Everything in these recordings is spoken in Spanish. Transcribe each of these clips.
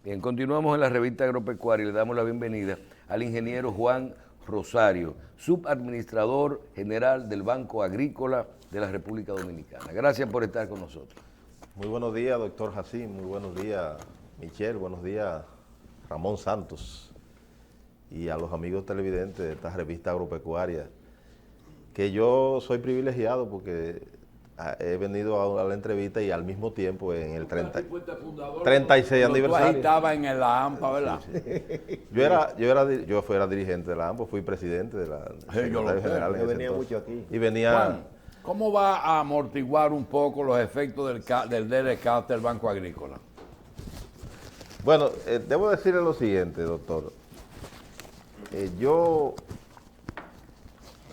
Bien, continuamos en la revista agropecuaria y le damos la bienvenida al ingeniero Juan Rosario, subadministrador general del Banco Agrícola de la República Dominicana. Gracias por estar con nosotros. Muy buenos días, doctor Jacín, muy buenos días, Michelle, buenos días, Ramón Santos, y a los amigos televidentes de esta revista agropecuaria, que yo soy privilegiado porque he venido a la entrevista y al mismo tiempo en el 36 Tú ahí aniversario. estabas en la AMPA, ¿verdad? Yo fuera dirigente de la AMPO, fui presidente de la Sí, yo lo secretario sé, general. yo en ese venía entonces. mucho aquí. Y venía... Juan, ¿cómo va a amortiguar un poco los efectos del DRCAT del Banco Agrícola? Bueno, debo decirle lo siguiente, doctor. Yo,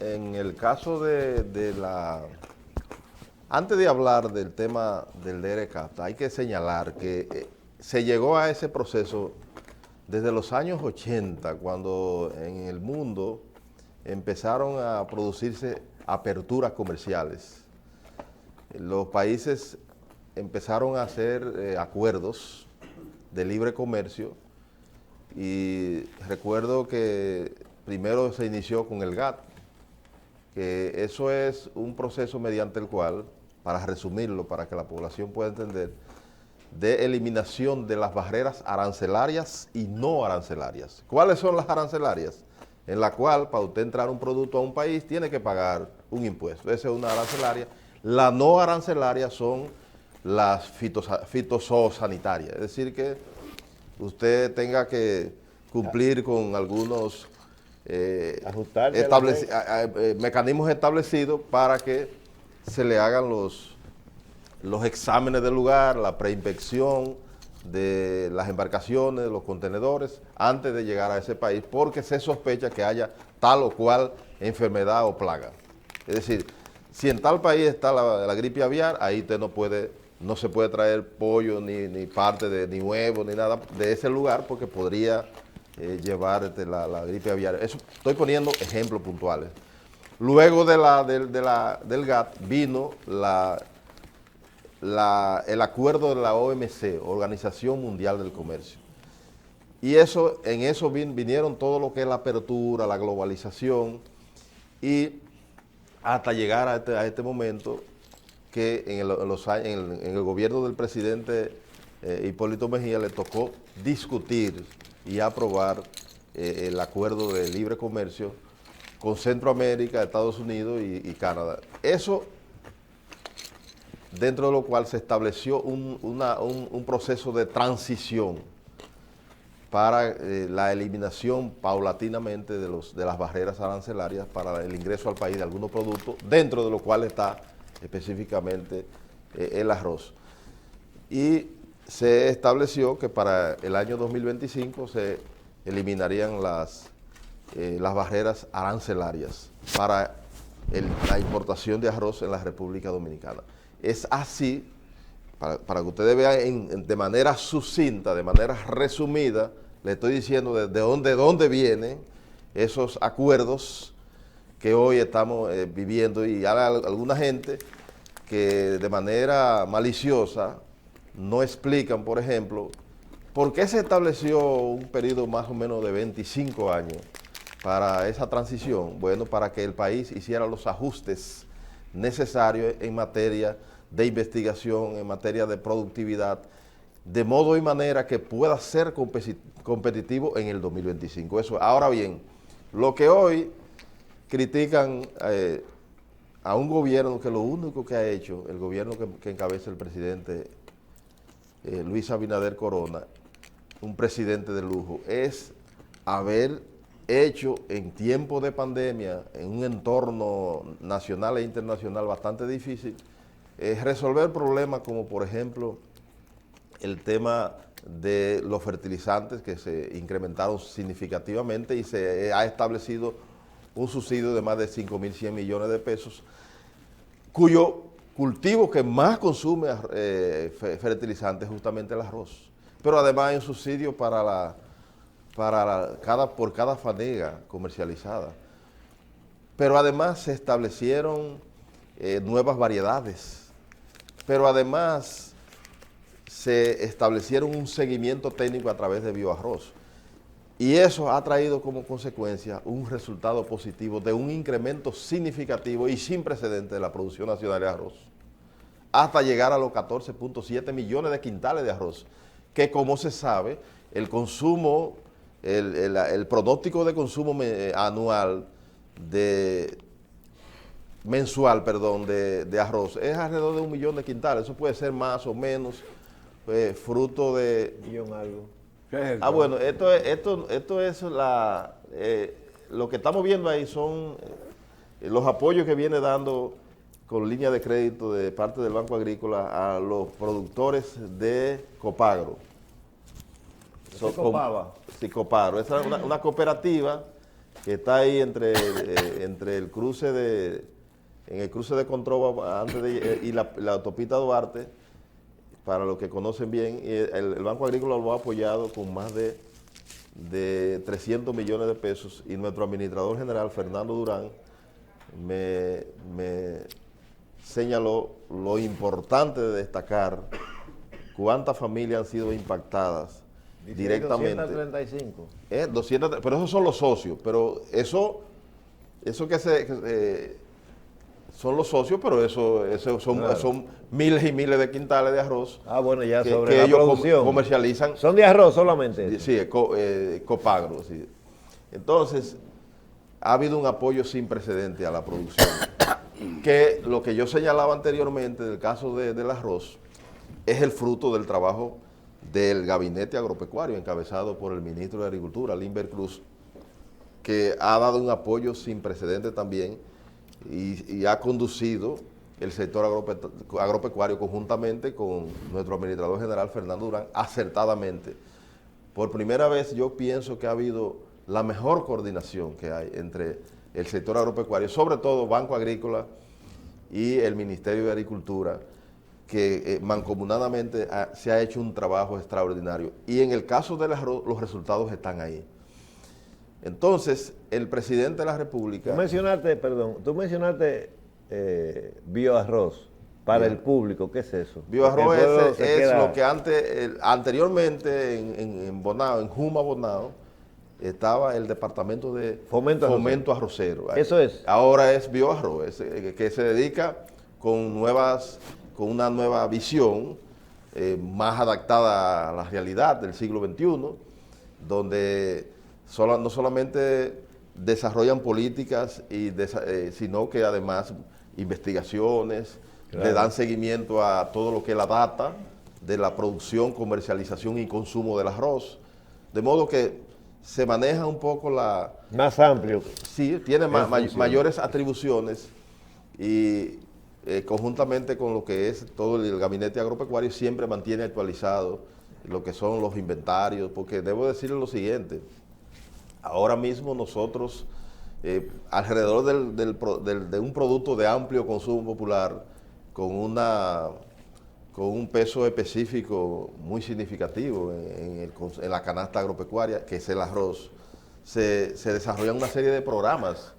en el caso de la... Antes de hablar del tema del DRCAP, hay que señalar que se llegó a ese proceso desde los años 80, cuando en el mundo empezaron a producirse aperturas comerciales. Los países empezaron a hacer acuerdos de libre comercio y recuerdo que primero se inició con el GATT, que eso es un proceso mediante el cual, para resumirlo, para que la población pueda entender, de eliminación de las barreras arancelarias y no arancelarias. ¿Cuáles son las arancelarias? En la cual, para usted entrar un producto a un país, tiene que pagar un impuesto. Esa es una arancelaria. La no arancelaria son las fitosanitarias, es decir, que usted tenga que cumplir con algunos mecanismos establecidos para que se le hagan los exámenes del lugar, la preinspección de las embarcaciones, de los contenedores, antes de llegar a ese país, porque se sospecha que haya tal o cual enfermedad o plaga. Es decir, si en tal país está la gripe aviar, ahí usted no se puede traer pollo, ni parte ni huevo, ni nada de ese lugar, porque podría llevar la gripe aviar. Eso estoy poniendo ejemplos puntuales. Luego del GATT vino el acuerdo de la OMC, Organización Mundial del Comercio. Y en eso vinieron todo lo que es la apertura, la globalización, y hasta llegar a este momento que en el gobierno del presidente Hipólito Mejía le tocó discutir y aprobar el acuerdo de libre comercio con Centroamérica, Estados Unidos y Canadá. Eso, dentro de lo cual se estableció un proceso de transición para la eliminación paulatinamente de las barreras arancelarias para el ingreso al país de algunos productos, dentro de lo cual está específicamente el arroz. Y se estableció que para el año 2025 se eliminarían las barreras arancelarias para la importación de arroz en la República Dominicana. Es así, para que ustedes vean de manera sucinta, de manera resumida, le estoy diciendo de dónde vienen esos acuerdos que hoy estamos viviendo, y hay alguna gente que de manera maliciosa no explican, por ejemplo, por qué se estableció un periodo más o menos de 25 años para esa transición. Bueno, para que el país hiciera los ajustes necesarios en materia de investigación, en materia de productividad, de modo y manera que pueda ser competitivo en el 2025. Eso. Ahora bien, lo que hoy critican a un gobierno que lo único que ha hecho, el gobierno que encabeza el presidente Luis Abinader Corona, un presidente de lujo, es haber hecho en tiempo de pandemia, en un entorno nacional e internacional bastante difícil, resolver problemas como, por ejemplo, el tema de los fertilizantes, que se incrementaron significativamente, y se ha establecido un subsidio de más de 5.100 millones de pesos, cuyo cultivo que más consume fertilizantes es justamente el arroz. Pero además hay un subsidio por cada fanega comercializada. Pero además se establecieron nuevas variedades. Pero además se establecieron un seguimiento técnico a través de Bioarroz. Y eso ha traído como consecuencia un resultado positivo de un incremento significativo y sin precedentes de la producción nacional de arroz, hasta llegar a los 14.7 millones de quintales de arroz, que como se sabe, el consumo, el pronóstico de consumo mensual de arroz es alrededor de 1 millón de quintales. Eso puede ser más o menos, fruto de... Millón algo. ¿Qué es Ah, eso? bueno, esto es lo que estamos viendo ahí son los apoyos que viene dando con línea de crédito de parte del Banco Agrícola a los productores de Copagro. Copava? Sí, Copagro. Esa es una cooperativa que está ahí entre el cruce de Controva y la autopista Duarte. Para los que conocen bien, el Banco Agrícola lo ha apoyado con más de 300 millones de pesos, y nuestro administrador general, Fernando Durán, me señaló lo importante de destacar cuántas familias han sido impactadas directamente. 235. 200, pero esos son los socios, pero eso son los socios, pero eso son miles y miles de quintales de arroz Ah, bueno, ya que sobre la ellos producción. comercializan. ¿Son de arroz solamente? Sí, Copagro. Sí. Entonces, ha habido un apoyo sin precedente a la producción. Que lo que yo señalaba anteriormente del caso del arroz es el fruto del trabajo del gabinete agropecuario encabezado por el ministro de Agricultura, Limber Cruz, que ha dado un apoyo sin precedente también y ha conducido el sector agropecuario conjuntamente con nuestro administrador general Fernando Durán acertadamente. Por primera vez yo pienso que ha habido la mejor coordinación que hay entre el sector agropecuario, sobre todo Banco Agrícola y el Ministerio de Agricultura, que mancomunadamente se ha hecho un trabajo extraordinario. Y en el caso del arroz, los resultados están ahí. Entonces, el presidente de la República... Tú mencionaste bioarroz para el público. ¿Qué es eso? Bioarroz Porque el pueblo se es queda- lo que anteriormente en Bonao, en Juma Bonao, estaba el departamento de Fomento arrocero. Eso es. Ahora es Bioarroz, que se dedica con una nueva visión más adaptada a la realidad del siglo XXI, donde no solamente desarrollan políticas, sino que además investigaciones, le dan seguimiento a todo lo que es la data de la producción, comercialización y consumo del arroz. De modo que se maneja un poco Más amplio. Sí, tiene función. mayores atribuciones y conjuntamente con lo que es todo el gabinete agropecuario siempre mantiene actualizado lo que son los inventarios, porque debo decirle lo siguiente, ahora mismo nosotros alrededor de un producto de amplio consumo popular con un peso específico muy significativo en la canasta agropecuaria, que es el arroz, se desarrollan una serie de programas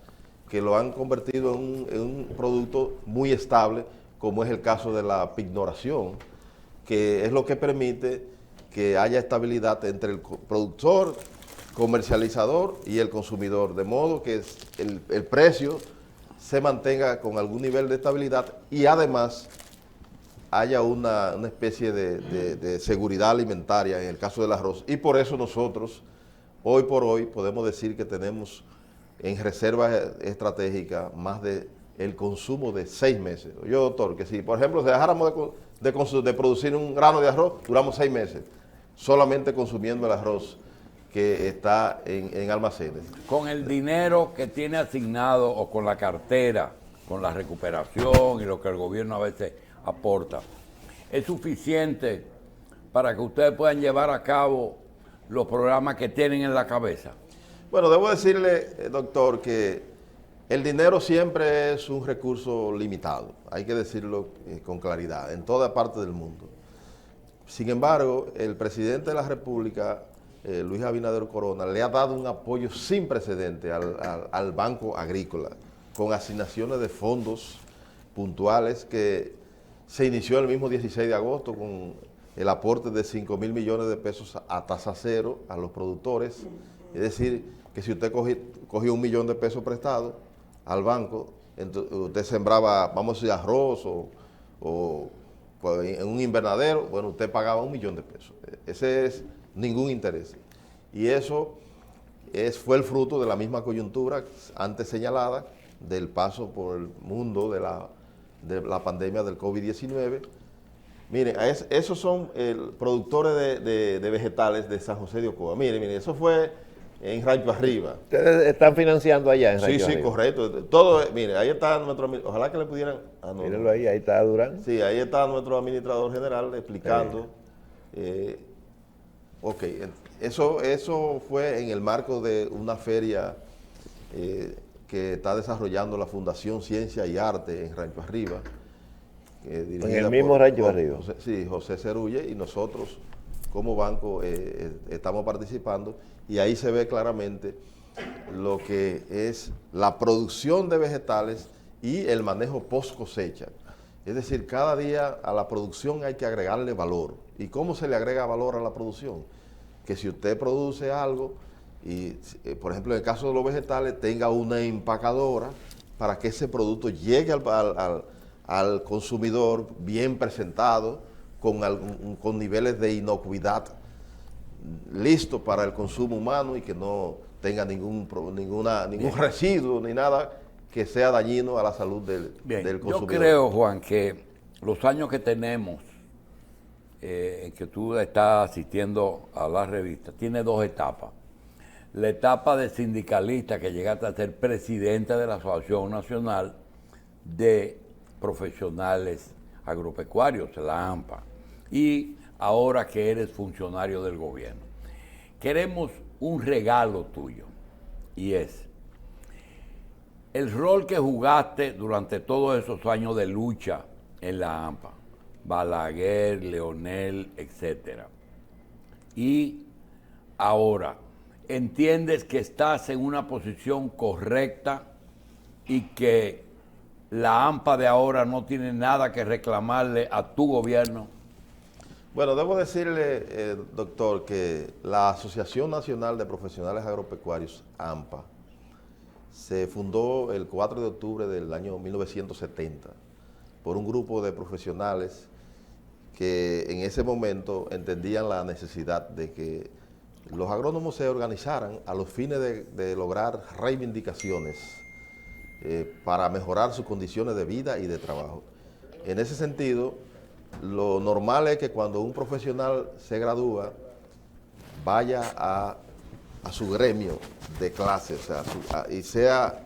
que lo han convertido en un producto muy estable, como es el caso de la pignoración, que es lo que permite que haya estabilidad entre el productor, comercializador y el consumidor, de modo que el precio se mantenga con algún nivel de estabilidad y además haya una especie de seguridad alimentaria en el caso del arroz. Y por eso nosotros, hoy por hoy, podemos decir que tenemos en reserva estratégica más de el consumo de 6 meses. Yo, doctor, que si, por ejemplo, si dejáramos de producir un grano de arroz, duramos 6 meses, solamente consumiendo el arroz que está en almacenes. Con el dinero que tiene asignado o con la cartera, con la recuperación y lo que el gobierno a veces aporta, ¿es suficiente para que ustedes puedan llevar a cabo los programas que tienen en la cabeza? Bueno, debo decirle, doctor, que el dinero siempre es un recurso limitado, hay que decirlo con claridad, en toda parte del mundo. Sin embargo, el presidente de la República, Luis Abinader Corona, le ha dado un apoyo sin precedente al Banco Agrícola, con asignaciones de fondos puntuales que se inició el mismo 16 de agosto con el aporte de 5.000 millones de pesos a tasa cero a los productores. Es decir, que si usted cogió 1 millón de pesos prestado al banco, usted sembraba, vamos a decir, arroz o pues, en un invernadero, bueno, usted pagaba 1 millón de pesos. Ese es ningún interés. Y eso fue el fruto de la misma coyuntura antes señalada, del paso por el mundo de la pandemia del COVID-19. Miren, esos son productores de vegetales de San José de Ocoa. Miren, eso fue en Rancho Arriba. Ustedes están financiando allá en Rancho Sí, Arriba. correcto. Todo, mire, ahí está nuestro, ojalá que le pudieran... Mírenlo ahí está Durán. Sí, ahí está nuestro administrador general explicando. Ok, eso fue en el marco de una feria que está desarrollando la Fundación Ciencia y Arte en Rancho Arriba. En el mismo Rancho Arriba. Sí, José Cerulle, y nosotros como banco estamos participando, y ahí se ve claramente lo que es la producción de vegetales y el manejo post cosecha. Es decir, cada día a la producción hay que agregarle valor. ¿Y cómo se le agrega valor a la producción? Que si usted produce algo, y por ejemplo en el caso de los vegetales, tenga una empacadora para que ese producto llegue al consumidor bien presentado, con niveles de inocuidad, listo para el consumo humano y que no tenga ningún residuo ni nada que sea dañino a la salud del consumidor. Yo creo, Juan, que los años que tenemos en que tú estás asistiendo a la revista, tiene 2 etapas. La etapa de sindicalista, que llegaste a ser presidente de la Asociación Nacional de Profesionales Agropecuarios, la AMPA, y ahora que eres funcionario del gobierno. Queremos un regalo tuyo, y es el rol que jugaste durante todos esos años de lucha en la AMPA, Balaguer, Leonel, etcétera. Y ahora, ¿entiendes que estás en una posición correcta y que la AMPA de ahora no tiene nada que reclamarle a tu gobierno? Bueno, debo decirle, doctor, que la Asociación Nacional de Profesionales Agropecuarios, AMPA, se fundó el 4 de octubre del año 1970 por un grupo de profesionales que en ese momento entendían la necesidad de que los agrónomos se organizaran a los fines de lograr reivindicaciones para mejorar sus condiciones de vida y de trabajo. En ese sentido, lo normal es que cuando un profesional se gradúa, vaya a su gremio de clase, o sea, y sea,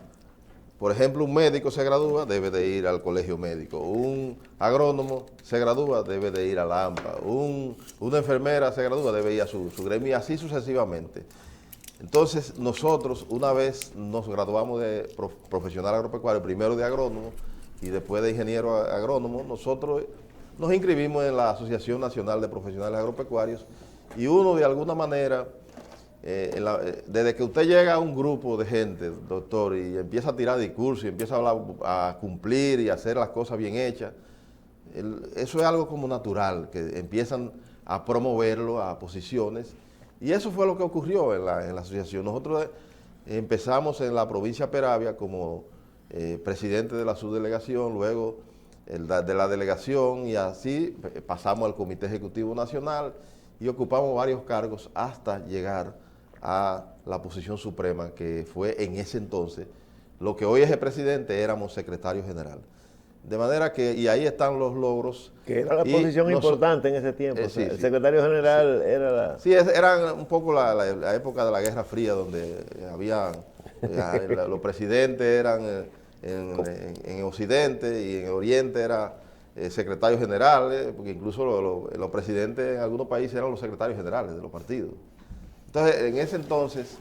por ejemplo, un médico se gradúa, debe de ir al colegio médico. Un agrónomo se gradúa, debe de ir a la AMPA. Una enfermera se gradúa, debe ir a su gremio, y así sucesivamente. Entonces, nosotros, una vez nos graduamos de profesional agropecuario, primero de agrónomo y después de ingeniero agrónomo, nosotros nos inscribimos en la Asociación Nacional de Profesionales Agropecuarios, y uno de alguna manera, desde que usted llega a un grupo de gente, doctor, y empieza a tirar discursos y empieza a cumplir y a hacer las cosas bien hechas, eso es algo como natural, que empiezan a promoverlo a posiciones, y eso fue lo que ocurrió en la asociación. Nosotros empezamos en la provincia de Peravia como presidente de la subdelegación, luego de la delegación, y así pasamos al Comité Ejecutivo Nacional y ocupamos varios cargos hasta llegar a la posición suprema, que fue en ese entonces, lo que hoy es el presidente, éramos secretario general. De manera que, y ahí están los logros. Que era la posición importante en ese tiempo. Sí, el secretario general era la... Sí, era un poco la época de la Guerra Fría, donde había, los presidentes eran en Occidente, y en Oriente era secretario general, porque incluso los presidentes en algunos países eran los secretarios generales de los partidos. Entonces, en ese entonces,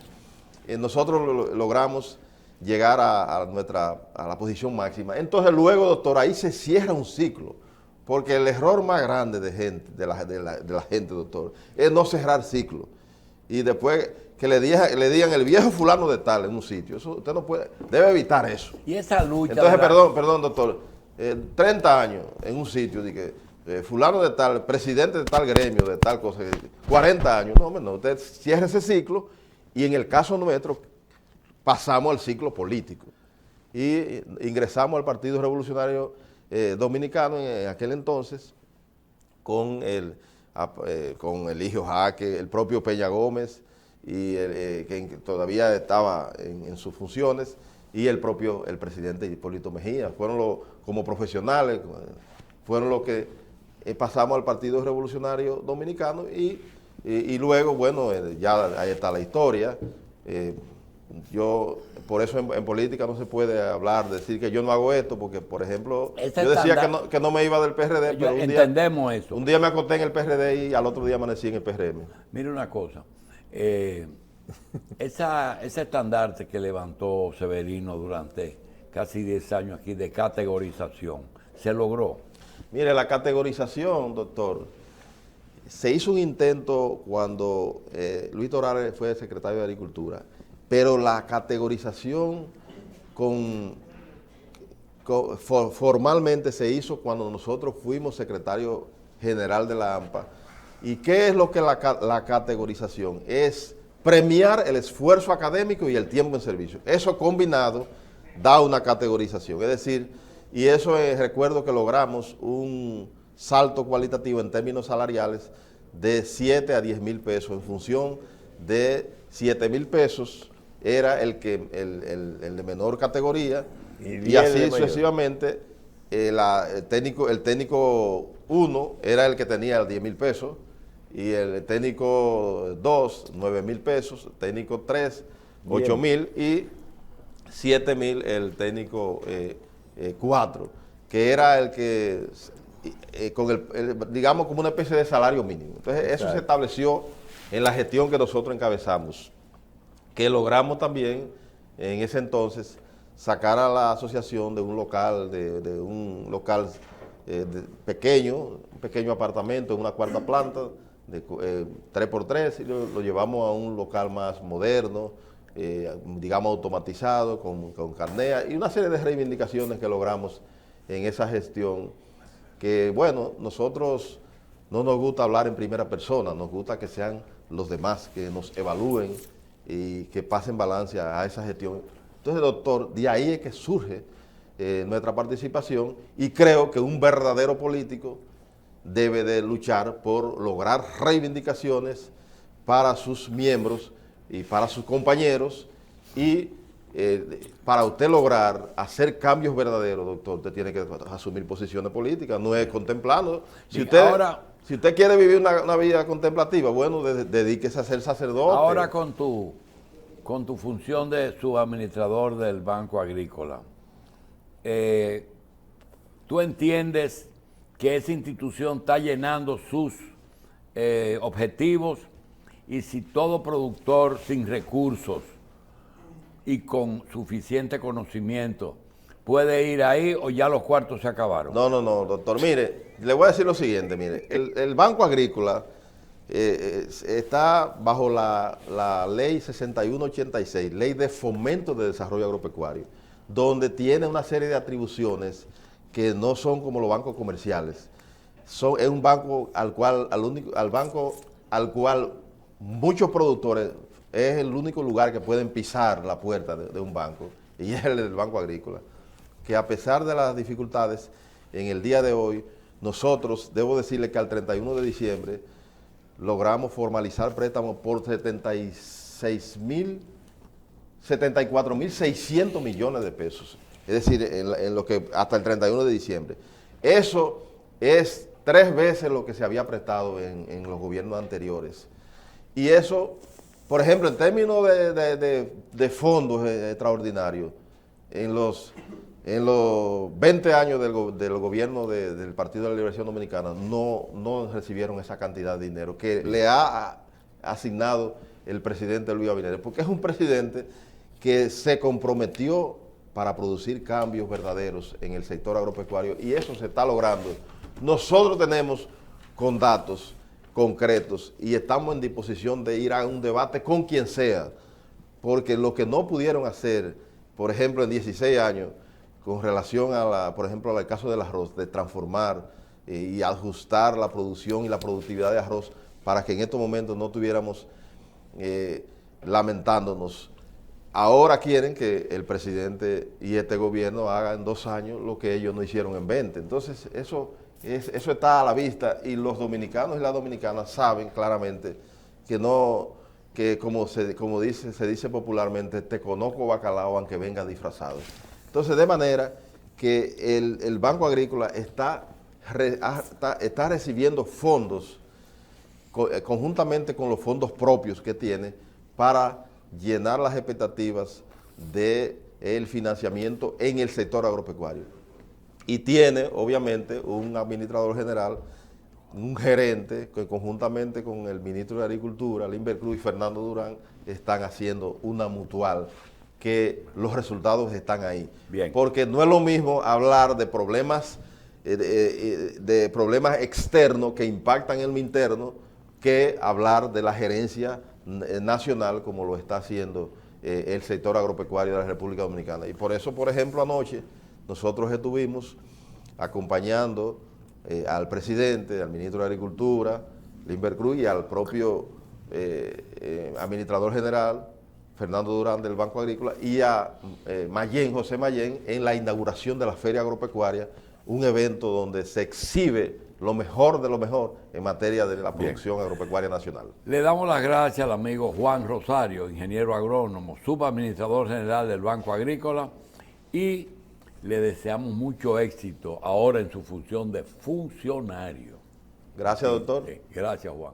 nosotros logramos llegar a la posición máxima. Entonces, luego, doctor, ahí se cierra un ciclo, porque el error más grande de la gente, doctor, es no cerrar ciclo. Y después que le digan el viejo fulano de tal en un sitio, eso usted no puede, debe evitar eso. Y esa lucha... Entonces, perdón, doctor, 30 años en un sitio, fulano de tal, presidente de tal gremio, de tal cosa, 40 años. No, hombre, no, usted cierra ese ciclo y en el caso nuestro pasamos al ciclo político. Y ingresamos al Partido Revolucionario Dominicano en aquel entonces con el Eligio Jaque, el propio Peña Gómez, y que todavía estaba en sus funciones, y el presidente Hipólito Mejía. Como profesionales, fueron los que pasamos al Partido Revolucionario Dominicano y luego, bueno, ya ahí está la historia. Por eso en política no se puede hablar, decir que yo no hago esto, porque, por ejemplo, yo decía que no me iba del PRD, pero entendemos eso. Un día me acosté en el PRD y al otro día amanecí en el PRM. Mire una cosa, ese estandarte que levantó Severino durante casi 10 años aquí de categorización, ¿se logró? Mire, la categorización, doctor, se hizo un intento cuando Luis Torales fue secretario de Agricultura, pero la categorización formalmente se hizo cuando nosotros fuimos secretario general de la AMPA. ¿Y qué es lo que la categorización? Es premiar el esfuerzo académico y el tiempo en servicio. Eso combinado da una categorización. Es decir, y eso recuerdo que logramos un salto cualitativo en términos salariales de 7 a 10 mil pesos, en función de 7 mil pesos era el de menor categoría, y así sucesivamente. El técnico 1 era el que tenía 10 mil pesos, y el técnico 2, 9 mil pesos, el técnico 3, 8 mil, y 7 mil el técnico 4, que era el que, digamos, como una especie de salario mínimo. Entonces, eso se estableció en la gestión que nosotros encabezamos, que logramos también en ese entonces sacar a la asociación de un local, pequeño, un pequeño apartamento en una cuarta planta, de 3x3, y lo llevamos a un local más moderno, digamos automatizado, con carnea, y una serie de reivindicaciones que logramos en esa gestión, que bueno, nosotros no nos gusta hablar en primera persona, nos gusta que sean los demás que nos evalúen y que pasen balance a esa gestión. Entonces, doctor, de ahí es que surge nuestra participación, y creo que un verdadero político debe de luchar por lograr reivindicaciones para sus miembros y para sus compañeros, y para usted lograr hacer cambios verdaderos, doctor, usted tiene que asumir posiciones políticas, no es contemplando. Si usted quiere vivir una vida contemplativa, bueno, dedíquese a ser sacerdote. Ahora con tu función de subadministrador del Banco Agrícola, ¿tú entiendes que esa institución está llenando sus objetivos? Y si todo productor sin recursos y con suficiente conocimiento puede ir ahí, o ya los cuartos se acabaron. No, doctor. Mire, le voy a decir lo siguiente. Mire, el Banco Agrícola está bajo la ley 6186, ley de fomento de desarrollo agropecuario, donde tiene una serie de atribuciones que no son como los bancos comerciales. Es un banco al cual muchos productores es el único lugar que pueden pisar la puerta de un banco, y es el Banco Agrícola, que a pesar de las dificultades, en el día de hoy, nosotros, debo decirle que al 31 de diciembre, logramos formalizar préstamos por 74.600 millones de pesos. Es decir, en lo que hasta el 31 de diciembre. Eso es 3 veces lo que se había prestado en los gobiernos anteriores. Y eso, por ejemplo, en términos de fondos extraordinarios, en los 20 años del gobierno del Partido de la Liberación Dominicana, no recibieron esa cantidad de dinero que le ha asignado el presidente Luis Abinader, porque es un presidente que se comprometió para producir cambios verdaderos en el sector agropecuario, y eso se está logrando. Nosotros tenemos con datos concretos y estamos en disposición de ir a un debate con quien sea, porque lo que no pudieron hacer, por ejemplo, en 16 años, con relación por ejemplo, al caso del arroz, de transformar y ajustar la producción y la productividad de arroz para que en estos momentos no estuviéramos lamentándonos. Ahora quieren que el presidente y este gobierno hagan en 2 años lo que ellos no hicieron en 20. Entonces, eso está a la vista y los dominicanos y las dominicanas saben claramente que no, que como se dice popularmente, te conozco bacalao aunque venga disfrazado. Entonces, de manera que el Banco Agrícola está recibiendo fondos conjuntamente con los fondos propios que tiene para llenar las expectativas del financiamiento en el sector agropecuario. Y tiene, obviamente, un administrador general, un gerente, que conjuntamente con el ministro de Agricultura, Limber Cruz y Fernando Durán, están haciendo una mutual, que los resultados están ahí. Bien. Porque no es lo mismo hablar de problemas externos que impactan en lo interno, que hablar de la gerencia nacional como lo está haciendo el sector agropecuario de la República Dominicana. Y por eso, por ejemplo, anoche nosotros estuvimos acompañando al presidente, al ministro de Agricultura, Limber Cruz, y al propio administrador general, Fernando Durán, del Banco Agrícola, y a José Mayén, en la inauguración de la Feria Agropecuaria, un evento donde se exhibe lo mejor de lo mejor en materia de la producción agropecuaria nacional. Le damos las gracias al amigo Juan Rosario, ingeniero agrónomo, subadministrador general del Banco Agrícola, y le deseamos mucho éxito ahora en su función de funcionario. Gracias, doctor. Gracias, Juan.